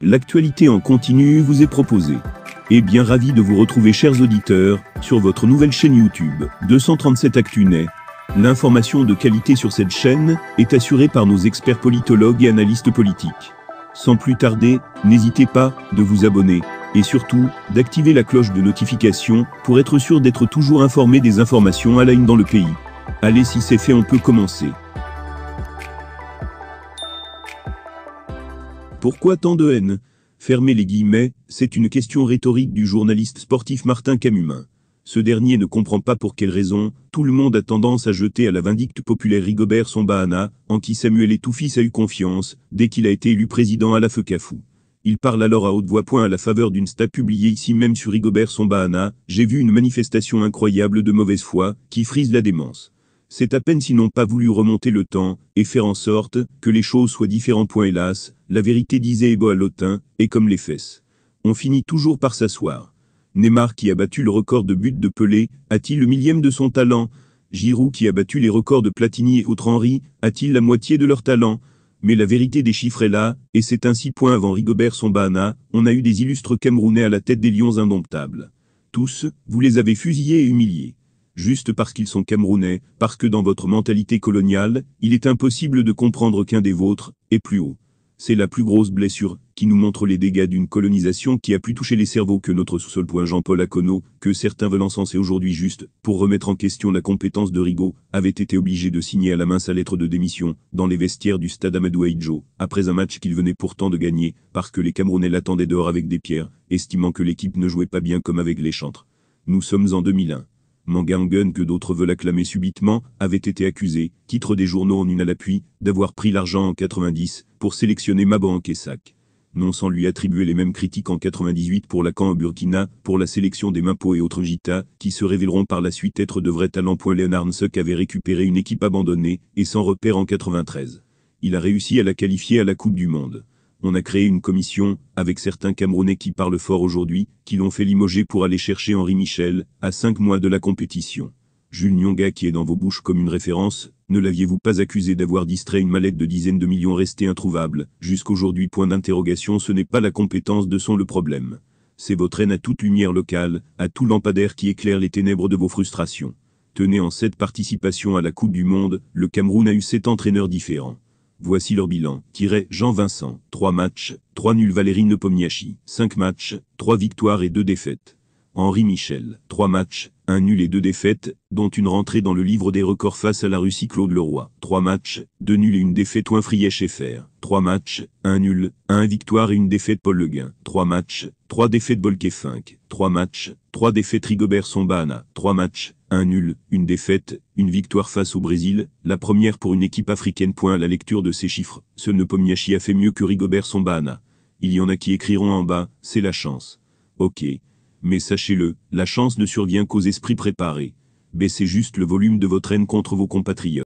L'actualité en continu vous est proposée. Et bien ravi de vous retrouver chers auditeurs, sur votre nouvelle chaîne YouTube, 237 ActuNet. L'information de qualité sur cette chaîne est assurée par nos experts politologues et analystes politiques. Sans plus tarder, n'hésitez pas de vous abonner, et surtout, d'activer la cloche de notification pour être sûr d'être toujours informé des informations à la une dans le pays. Allez, si c'est fait, on peut commencer. Pourquoi tant de haine? Fermez les guillemets, c'est une question rhétorique du journaliste sportif Martin Camumin. Ce dernier ne comprend pas pour quelle raison tout le monde a tendance à jeter à la vindicte populaire Rigobert Sambahana, en qui Samuel Etoufis a eu confiance, dès qu'il a été élu président à la Fekafou. Il parle alors à haute voix. À la faveur d'une stat publiée ici même sur Rigobert Sambahana, j'ai vu une manifestation incroyable de mauvaise foi, qui frise la démence. C'est à peine s'ils n'ont pas voulu remonter le temps, et faire en sorte que les choses soient différentes. Hélas, la vérité, disait Ebo à Lotin, est comme les fesses. On finit toujours par s'asseoir. Neymar, qui a battu le record de buts de Pelé, a-t-il le millième de son talent? Giroud, qui a battu les records de Platini et autres Henry, a-t-il la moitié de leur talent? Mais la vérité des chiffres est là, et c'est ainsi. Avant Rigobert Sambahana, on a eu des illustres Camerounais à la tête des Lions indomptables. Tous, vous les avez fusillés et humiliés. Juste parce qu'ils sont Camerounais, parce que dans votre mentalité coloniale, il est impossible de comprendre qu'un des vôtres est plus haut. C'est la plus grosse blessure, qui nous montre les dégâts d'une colonisation qui a plus touché les cerveaux que notre sous-sol. Jean-Paul Akono, que certains veulent encenser aujourd'hui juste, pour remettre en question la compétence de Rigo, avait été obligé de signer à la main sa lettre de démission, dans les vestiaires du stade Amadou Ahidjo, après un match qu'il venait pourtant de gagner, parce que les Camerounais l'attendaient dehors avec des pierres, estimant que l'équipe ne jouait pas bien comme avec les chantres. Nous sommes en 2001. Mangangun, que d'autres veulent acclamer subitement, avait été accusé, titre des journaux en une à l'appui, d'avoir pris l'argent en 90 pour sélectionner Mabo Ankessak. Non sans lui attribuer les mêmes critiques en 98 pour Lacan au Burkina, pour la sélection des Mapo et autres Gita, qui se révéleront par la suite être de vrais talents. Leonard Nsuk avait récupéré une équipe abandonnée et sans repère en 93. Il a réussi à la qualifier à la Coupe du Monde. On a créé une commission, avec certains Camerounais qui parlent fort aujourd'hui, qui l'ont fait limoger pour aller chercher Henri Michel, à 5 mois de la compétition. Jules Nyonga, qui est dans vos bouches comme une référence, ne l'aviez-vous pas accusé d'avoir distrait une mallette de dizaines de millions restée introuvable, jusqu'aujourd'hui? Ce n'est pas la compétence de son le problème. C'est votre haine à toute lumière locale, à tout lampadaire qui éclaire les ténèbres de vos frustrations. Tenez, en cette participation à la Coupe du Monde, le Cameroun a eu 7 entraîneurs différents. Voici leur bilan. Jean Vincent, 3 matchs, 3 nuls. Valérie Nepomniachtchi, 5 matchs, 3 victoires et 2 défaites. Henri Michel, 3 matchs, 1 nul et 2 défaites, dont une rentrée dans le livre des records face à la Russie. Claude Leroy, 3 matchs, 2 nuls et 1 défaite. Frièche FR, 3 matchs, 1 nul, 1 victoire et 1 défaite. Paul Le Guen, 3 matchs, 3 défaites. Bolkefink, 3 matchs, 3 défaites. Rigobert Sambahana, 3 matchs, 1 nul, 1 défaite, 1 victoire face au Brésil, la première pour une équipe africaine. À la lecture de ces chiffres, ce Nepomniachtchi a fait mieux que Rigobert Sambahana. Il y en a qui écriront en bas, c'est la chance. Ok. Mais sachez-le, la chance ne survient qu'aux esprits préparés. Baissez juste le volume de votre haine contre vos compatriotes.